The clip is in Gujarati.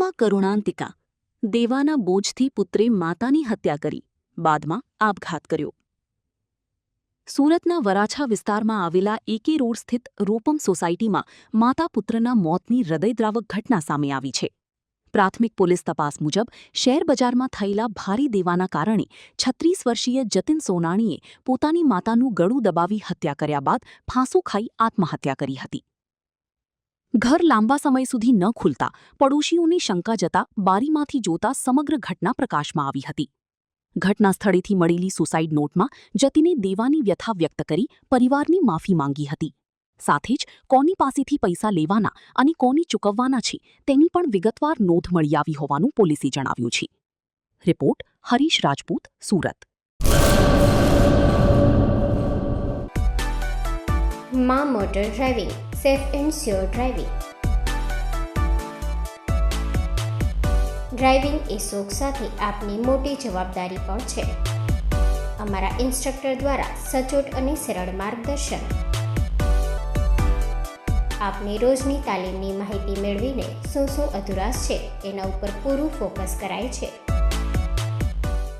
સુરતમાં કરુણાંતિકા. દેવાના બોજથી પુત્રે માતાની હત્યા કરી, બાદમાં આપઘાત કર્યો. સુરતના વરાછા વિસ્તારમાં આવેલા એકે રોડ સ્થિત રૂપમ સોસાયટીમાં માતા પુત્રના મોતની હૃદયદ્રાવક ઘટના સામે આવી છે. પ્રાથમિક પોલીસ તપાસ મુજબ શેરબજારમાં થયેલા ભારે દેવાના કારણે 36 વર્ષીય જતિન સોનાણીએ પોતાની માતાનું ગળું દબાવી હત્યા કર્યા બાદ ફાંસો ખાઈ આત્મહત્યા કરી હતી. ઘર લાંબા સમય સુધી ન ખુલતા પડોશીઓની શંકા જતા બારીમાંથી જોતા સમગ્ર ઘટના પ્રકાશમાં આવી હતી. ઘટના સ્થળેથી મળેલી સુસાઇડ નોટમાં જતિને દેવાની વ્યથા વ્યક્ત કરી પરિવારની માફી માંગી હતી. સાથે જ કોની પાસેથી પૈસા લેવાના અને કોની ચૂકવવાના છે તેની પણ વિગતવાર નોંધ મળી આવી હોવાનું પોલીસે જણાવ્યું છે. રિપોર્ટ હરીશ રાજપૂત, સુરત. માં motor driving, safe and sure driving. Driving એ શોખ સાથે આપની મોટી જવાબદારી પણ છે. અમારા ઇન્સ્ટ્રક્ટર દ્વારા સચોટ અને સરળ માર્ગદર્શન. આપની રોજની તાલીમની માહિતી મેળવીને શું અધુરાશ છે એના ઉપર પૂરું ફોકસ કરાય છે.